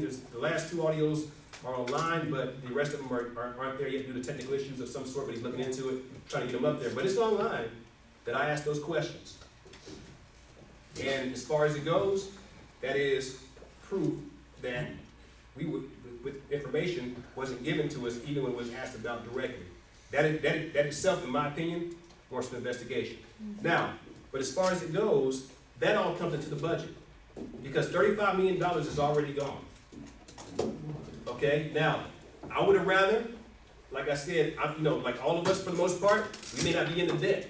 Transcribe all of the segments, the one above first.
The last two audios are online, but the rest of them aren't there yet due to technical issues of some sort, but he's looking into it, trying to get them up there. But it's online that I asked those questions. And as far as it goes, that is proof that with information wasn't given to us even when it was asked about directly. That itself, in my opinion, warrants an investigation. Now, but as far as it goes, that all comes into the budget because $35 million is already gone. Okay, now, I would have rather, like I said, like all of us for the most part, we may not be in the debt.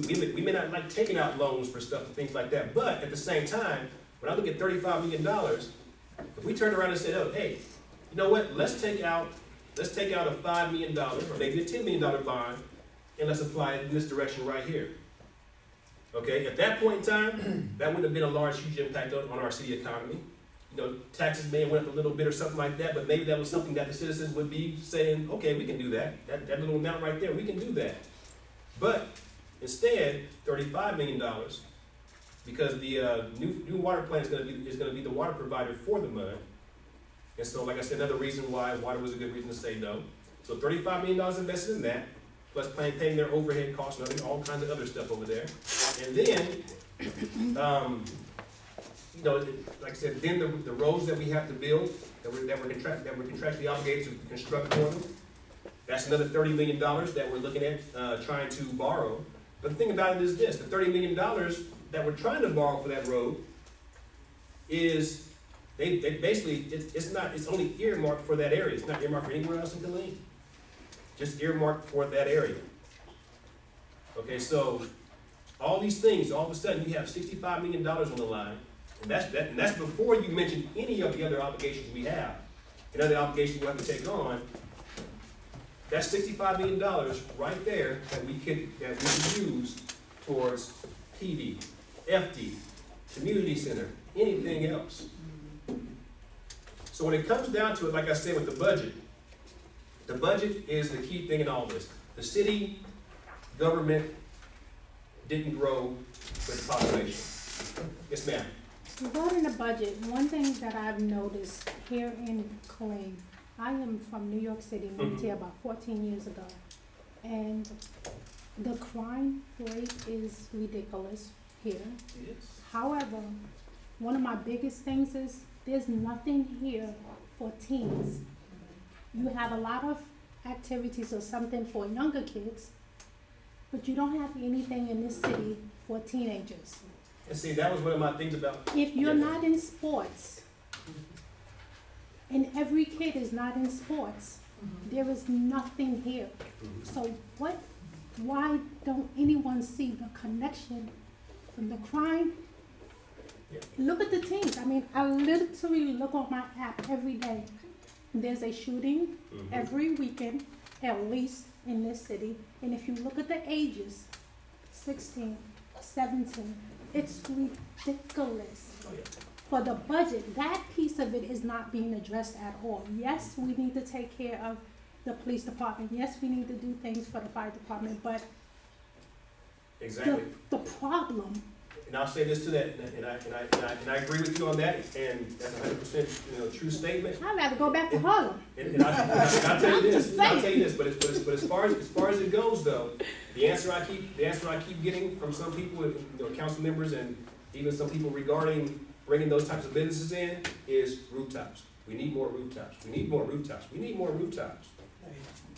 We may not like taking out loans for stuff and things like that, but at the same time, when I look at $35 million, if we turn around and say, oh, hey, you know what, let's take out a $5 million or maybe a $10 million bond and let's apply it in this direction right here. Okay, at that point in time, that would have been a large, huge impact on our city economy. Taxes may have went up a little bit or something like that, but maybe that was something that the citizens would be saying, okay, we can do that. That little amount right there, we can do that. But instead, $35 million, because the new water plant is going to be the water provider for the MUD. And so, like I said, another reason why water was a good reason to say no. So $35 million invested in that, plus paying their overhead costs and all kinds of other stuff over there. And then, like I said, then the roads that we have to build, that we're contractually obligated to construct for them, that's another $30 million that we're looking at trying to borrow. But the thing about it is this, the $30 million that we're trying to borrow for that road is, they basically, it's only earmarked for that area. It's not earmarked for anywhere else in Killeen. Just earmarked for that area. Okay, so all these things, all of a sudden you have $65 million on the line, and that's before you mention any of the other obligations we have, and other obligations we have to take on. That's $65 million right there that we can use towards PD, FD, community center, anything else. So when it comes down to it, like I said with the budget is the key thing in all this. The city government didn't grow with the population. Yes, ma'am. Regarding the budget, one thing that I've noticed here in Killeen, I am from New York City, moved here about 14 years ago, and the crime rate is ridiculous here. Yes. However, one of my biggest things is there's nothing here for teens. You have a lot of activities or something for younger kids, but you don't have anything in this city for teenagers. And see, that was one of my things about. If you're not in sports, and every kid is not in sports, there is nothing here. So why don't anyone see the connection from the crime? Yeah. Look at the teams. I mean, I literally look on my app every day. There's a shooting every weekend, at least in this city. And if you look at the ages, 16, 17, it's ridiculous. Oh, yeah. For the budget, that piece of it is not being addressed at all. Yes, we need to take care of the police department. Yes, we need to do things for the fire department, but Exactly. the problem. And I'll say this to that, and I agree with you on that, and that's 100% true statement. I'd rather go back to Harlem. And I'll tell you this, but as far as it goes though, the answer I keep getting from some people, council members, and even some people regarding bringing those types of businesses in is rooftops. We need more rooftops. We need more rooftops. We need more rooftops.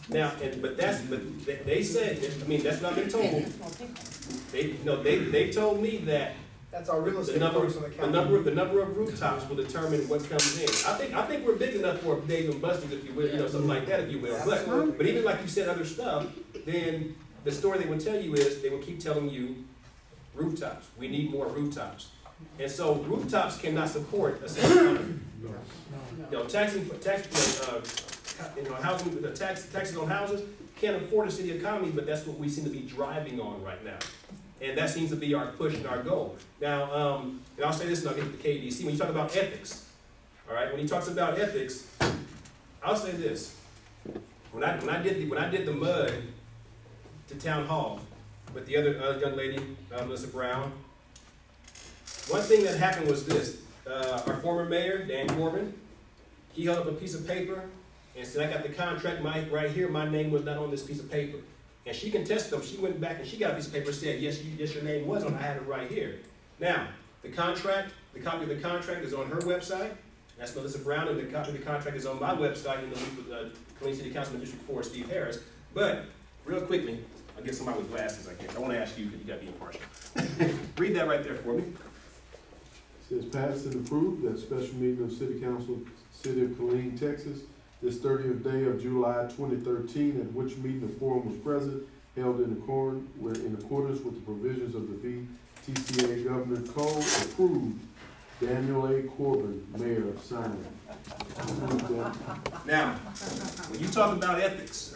Now, but they say, I mean, that's what I've been told. They told me that that's our real estate the number of of rooftops will determine what comes in. I think we're big enough for Dave and Buster's, if you will, something like that, if you will. But even like you said, other stuff, then the story they would tell you is they will keep telling you rooftops. We need more rooftops. And so rooftops cannot support a city economy. Taxes on houses can't afford a city economy, but that's what we seem to be driving on right now. And that seems to be our push and our goal. Now, and I'll say this and I'll get to the KDC. When you talk about ethics, all right, when he talks about ethics, I'll say this. When I did the MUD to town hall with the other young lady, Melissa Brown, one thing that happened was this. Our former mayor, Dan Corbin, he held up a piece of paper and said, I got the contract, right here, my name was not on this piece of paper. And she can test them, she went back and she got a piece of paper and said, yes, your name was on it, I had it right here. Now, the contract, the copy of the contract is on her website, that's Melissa Brown, and the copy of the contract is on my website in the week with Killeen City Councilman District 4, Steve Harris. But, real quickly, I'll get somebody with glasses, I guess. I want to ask you, because you got to be impartial. Read that right there for me. Says passed and approved that special meeting of City Council, City of Killeen, Texas, this 30th day of July 2013, at which meeting the quorum was present, held in accordance with the provisions of the VTCA Governor Code, approved. Daniel A. Corbin, Mayor, signing. Now, when you talk about ethics,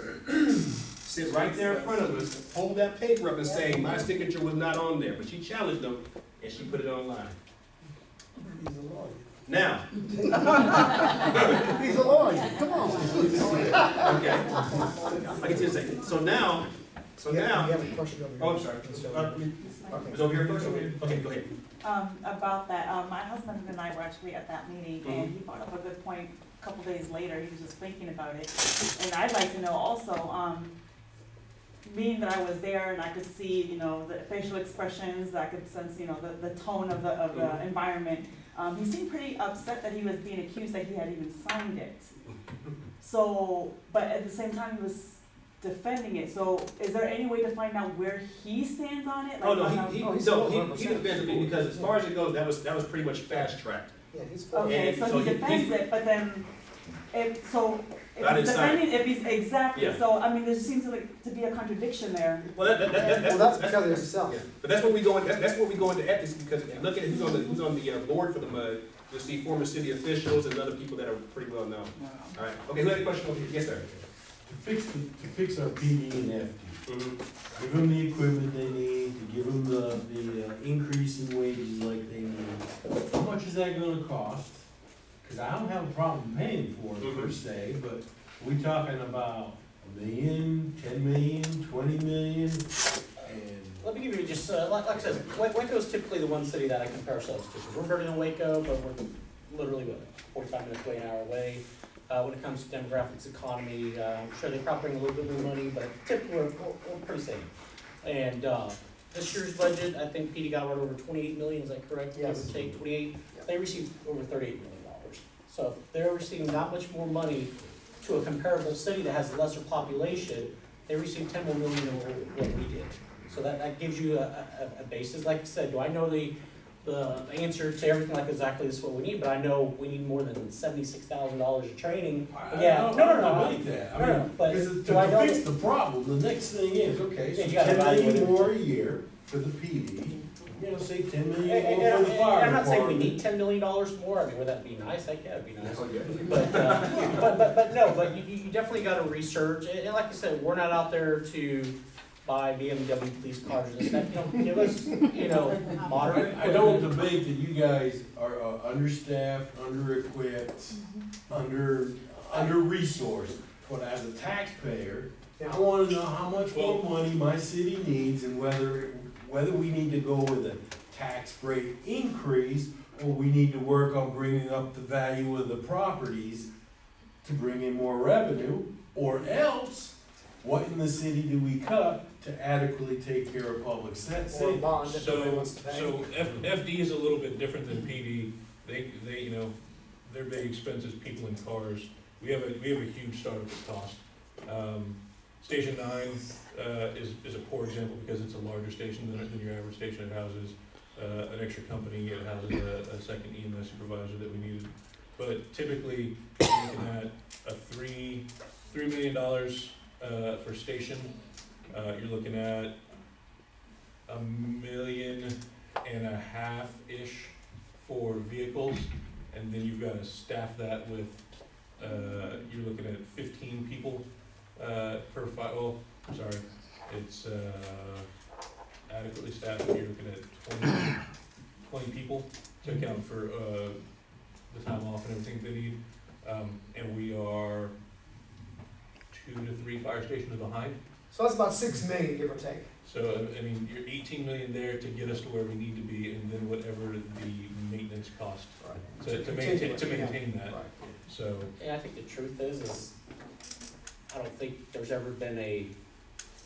sit right there in front of us, hold that paper up and say, my signature was not on there. But she challenged them, and she put it online. He's a lawyer. Now. He's a lawyer, come on. Okay. I'll get to you in a second. So now. You have a question over here. Oh, I'm sorry. It's over here first? Okay, go ahead. About that, my husband and I were actually at that meeting, and he brought up a good point a couple days later. He was just thinking about it. And I'd like to know also, being that I was there and I could see, the facial expressions, I could sense, the tone of the environment. He seemed pretty upset that he was being accused that he had even signed it. So, but at the same time, he was defending it. So, is there any way to find out where he stands on it? Like, he defends it because as far as it goes, that was pretty much fast tracked. Yeah, he's for Okay, And so so he he- defends it, but then, if Not he's inside. defending, if he's exactly, Yeah. so, I mean, there seems to be a contradiction there. Well, that's because of yourself. Yeah. But that's where we go. That's where we go into ethics, because if you look at who's on the board for the MUD, you'll see former city officials and other people that are pretty well known. All right. Okay. Who had a question over here? Yes, sir. To fix our PD and FD, Mm-hmm. give them the equipment they need, to give them the increase in wages like they need. How much is that gonna cost? Cause I don't have a problem paying for it per se, but we talking about $1 million, $10 million, $20 million, and Let me give you just, like I said, Waco is typically the one city that I compare ourselves to. 'Cause we're bigger than Waco, but we're literally, 45 minutes away, an hour away. When it comes to demographics, economy, I'm sure they probably bring a little bit more money, but typically we're pretty same. And this year's budget, I think PD got right over 28 million, is that correct? Yes. Give or take 28. Yeah. They received over $38 million. So if they're receiving not much more money to a comparable city that has a lesser population, they received 10 more million than what we did. So that gives you a basis. Like I said, do I know the answer to everything like exactly this is what we need? But I know we need more than $76,000 of training. Yeah, no. debate that. No, no, but Because do I to know fix that- the problem, the next thing is, okay, so Yeah, you gotta 10 evaluate million it. more a year for the PD, say 10 And- million and- more for the and fire I'm not saying we department. need $10 million more. I mean, would that be nice? Heck yeah, it'd be nice. Oh, yeah. But you definitely got to research, and like I said, we're not out there to buy BMW police cars and stuff. Give us, moderate. I don't debate that you guys are understaffed, under-equipped, under-resourced, but as a taxpayer, I wanna know how much more money my city needs and whether we need to go with a tax rate increase or we need to work on bringing up the value of the properties to bring in more revenue, or else, what in the city do we cut to adequately take care of public safety? Or a bond if nobody So, wants to pay. FD is a little bit different than PD. They, their big expense is people and cars. We have a huge startup cost. Station 9, is a poor example because it's a larger station than your average station. It houses, an extra company. It houses a second EMS supervisor that we needed. But typically, you're looking at a $3 million, for station. You're looking at $1.5 million ish for vehicles, and then you've got to staff that with, you're looking at 15 people per file. Oh, I'm sorry, it's adequately staffed. You're looking at 20 people to account for the time off and everything they need, and we are 2 to 3 fire stations behind. So that's about 6 million, give or take. So, I mean, you're 18 million there to get us to where we need to be, and then whatever the maintenance cost, so to maintain that, Right. so. And I think the truth is I don't think there's ever been a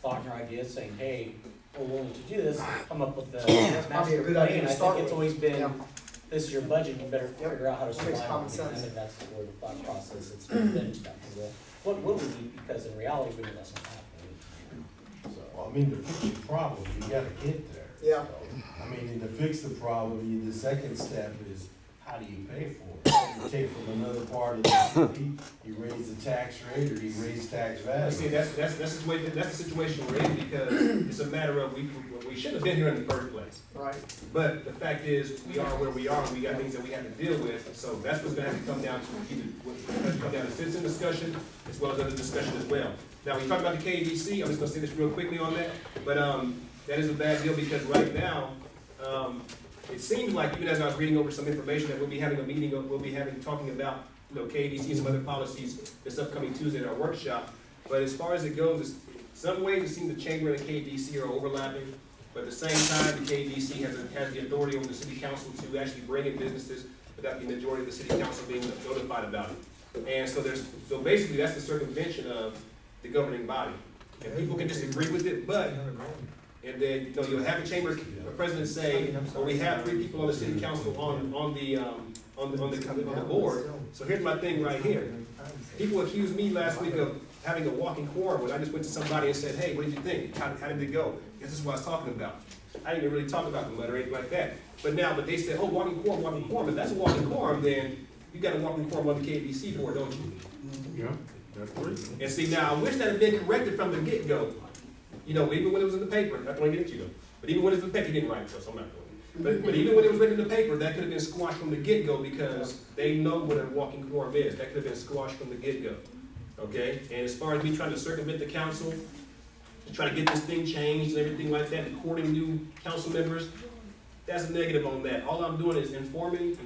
thought or idea saying, hey, we're willing to do this, come up with the That's probably a master good idea plan. to I start think it's with. always been, Yeah. this is your budget, you better Yep. figure out how to That makes survive. common on it. sense. I think that's where the thought process, it's been to that, what will we need, because in reality, we know that's not happening. So, Well, I mean, to fix the problem, you gotta get there. Yeah. I mean, and to fix the problem, the second step is, how do you pay for it? You take from another part of the city, you raise the tax rate, or you raise tax See, value. that's the situation we're in, because it's a matter of, we shouldn't have been here in the first place. Right. But the fact is, we are where we are, and we got things that we have to deal with, so that's what's gonna have to come down to citizen discussion, as well as other discussion as well. Now, when you talk about the KDC, I'm just gonna say this real quickly on that, but, that is a bad deal, because right now, it seems like, even as I was reading over some information, that we'll be having a meeting, talking about, KDC and some other policies this upcoming Tuesday at our workshop. But as far as it goes, some ways it seems the chamber and the KDC are overlapping, but at the same time, the KDC has the authority over the city council to actually bring in businesses without the majority of the city council being notified about it. And so basically, that's the circumvention of the governing body. And people can disagree with it, but, and then, you'll have a chamber president say, well, we have 3 people on the city council on the board. So here's my thing right here. People accused me last week of having a walking quorum when I just went to somebody and said, hey, what did you think? How did it go? This is what I was talking about. I didn't even really talk about the letter or anything like that. But they said, oh, walking quorum. If that's a walking quorum, then you got a walking quorum on the KDC board, don't you? Yeah, that's great. And see, now, I wish that had been corrected from the get-go. Even when it was in the paper, not going to get you though, but even when it was in the paper, he didn't write it, so I'm not doing it. But even when it was written in the paper, that could have been squashed from the get-go, because they know what a walking quorum is. That could have been squashed from the get-go, okay? And as far as me trying to circumvent the council, to try to get this thing changed and everything like that, and courting new council members, that's a negative on that. All I'm doing is informing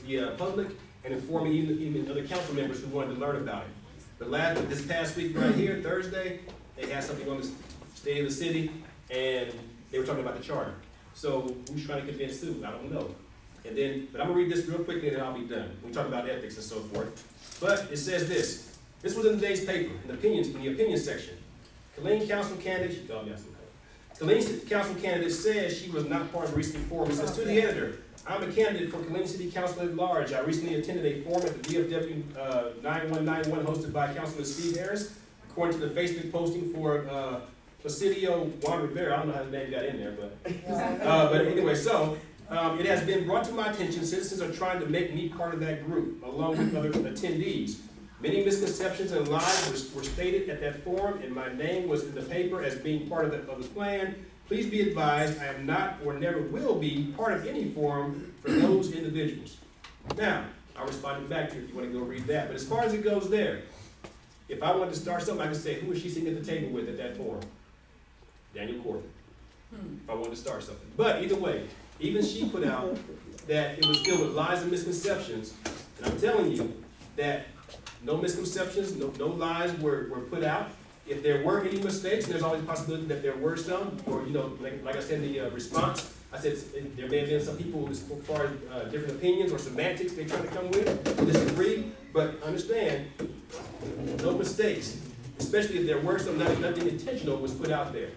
the public, and informing even other council members who wanted to learn about it. But this past week right here, Thursday, they had something on the state of the city, and they were talking about the charter. So who's trying to convince who? I don't know. But I'm gonna read this real quickly, and then I'll be done. We talk about ethics and so forth. But it says this. This was in today's paper, in the opinion section. Killeen council candidate, Killeen council candidate says she was not part of a recent forum. It says, to the editor, I'm a candidate for Killeen City Council at large. I recently attended a forum at the DFW 9191 hosted by Councilman Steve Harris. According to the Facebook posting for Placidio Juan Rivera, I don't know how the name got in there, but anyway, so it has been brought to my attention citizens are trying to make me part of that group, along with other attendees. Many misconceptions and lies were stated at that forum, and my name was in the paper as being part of the plan. Please be advised, I am not or never will be part of any forum for those individuals. Now, I responded back to you if you want to go read that, but as far as it goes there, if I wanted to start something, I could say, who is she sitting at the table with at that forum? Daniel Corbin. If I wanted to start something. But either way, even she put out that it was filled with lies and misconceptions. And I'm telling you that no misconceptions, no lies were put out. If there were any mistakes, and there's always a possibility that there were some, or, like I said in the response, I said there may have been some people as far as different opinions or semantics they try to come with, disagree, but understand, no mistakes, especially if there were some, nothing intentional was put out there.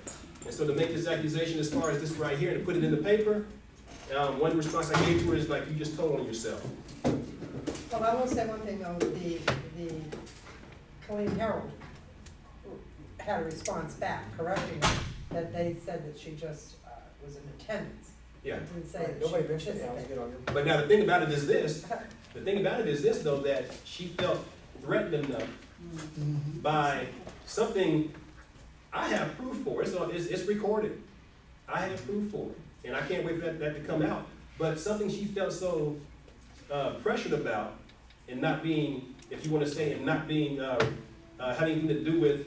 And so to make this accusation as far as this right here and to put it in the paper, one response I gave to her is like, you just told on yourself. Well, I will say one thing though, the Killeen Herald had a response back correcting her, that they said that she just was in attendance. Yeah. It didn't say that Nobody she mentioned it, I was participated. good on your. But now the thing about it is this, though, that she felt threatened enough by something I have proof for. It's recorded. I have proof for it, and I can't wait for that to come out. But something she felt so pressured about, and not being, if you want to say, and not being having anything to do with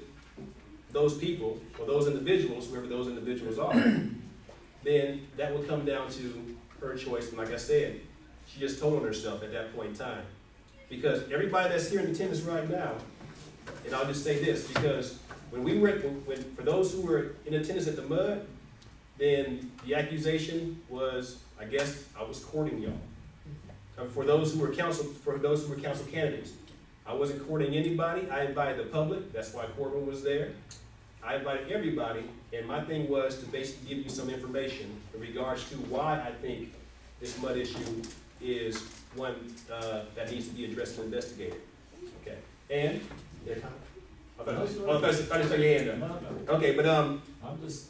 those people or those individuals, whoever those individuals are, then that would come down to her choice. And like I said, she just told on herself at that point in time. Because everybody that's here in attendance right now, and I'll just say this, because when we were, for those who were in attendance at the MUD, then the accusation was, I guess, I was courting y'all. For those who were council candidates, I wasn't courting anybody. I invited the public. That's why Corbin was there. I invited everybody, and my thing was to basically give you some information in regards to why I think this MUD issue is one that needs to be addressed and investigated. Okay, and I thought you saw your hand up. Okay, but okay,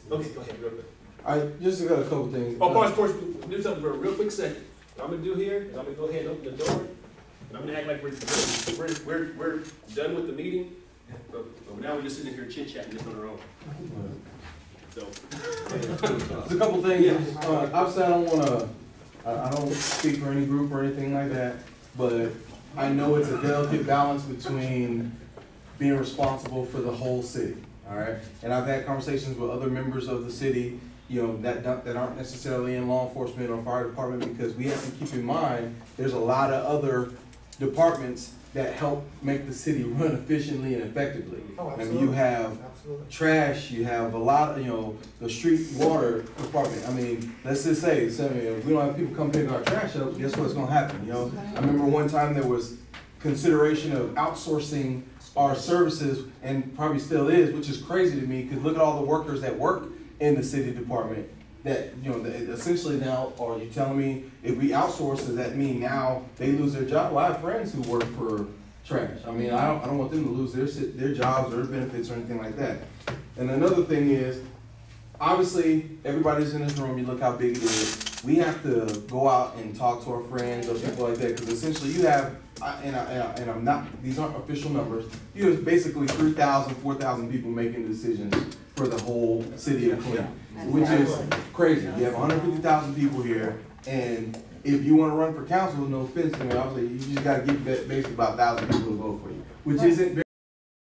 go ahead, real quick. I just got a couple things. Oh, of course, do something for a real quick second. What I'm gonna do here is I'm gonna go ahead and open the door, and I'm gonna act like we're done with the meeting. But now we're just sitting here chit chatting just on our own. So. There's a couple things. Obviously, I don't speak for any group or anything like that, but I know it's a delicate balance between being responsible for the whole city. All right, and I've had conversations with other members of the city, you know, that aren't necessarily in law enforcement or fire department, because we have to keep in mind there's a lot of other departments that help make the city run efficiently and effectively. Oh, I mean, absolutely. you have Absolutely. trash, you have a lot of, you know, the street water department. I mean, let's just say, if we don't have people come pick our trash up, guess what's gonna happen, you know? I remember one time there was consideration of outsourcing our services, and probably still is, which is crazy to me, because look at all the workers that work in the city department that, you know, essentially now, are you telling me if we outsource, does that mean now they lose their job? Well, I have friends who work for trash. I mean, I don't want them to lose their jobs or their benefits or anything like that. And another thing is, obviously, everybody's in this room, you look how big it is. We have to go out and talk to our friends or people like that, because essentially you have, and I'm not, these aren't official numbers, you have basically 3,000, 4,000 people making decisions for the whole city of Clinton, which is crazy. You have 150,000 people here, and if you want to run for council, no offense to me, obviously, you just got to get basically about 1,000 people to vote for you, which isn't very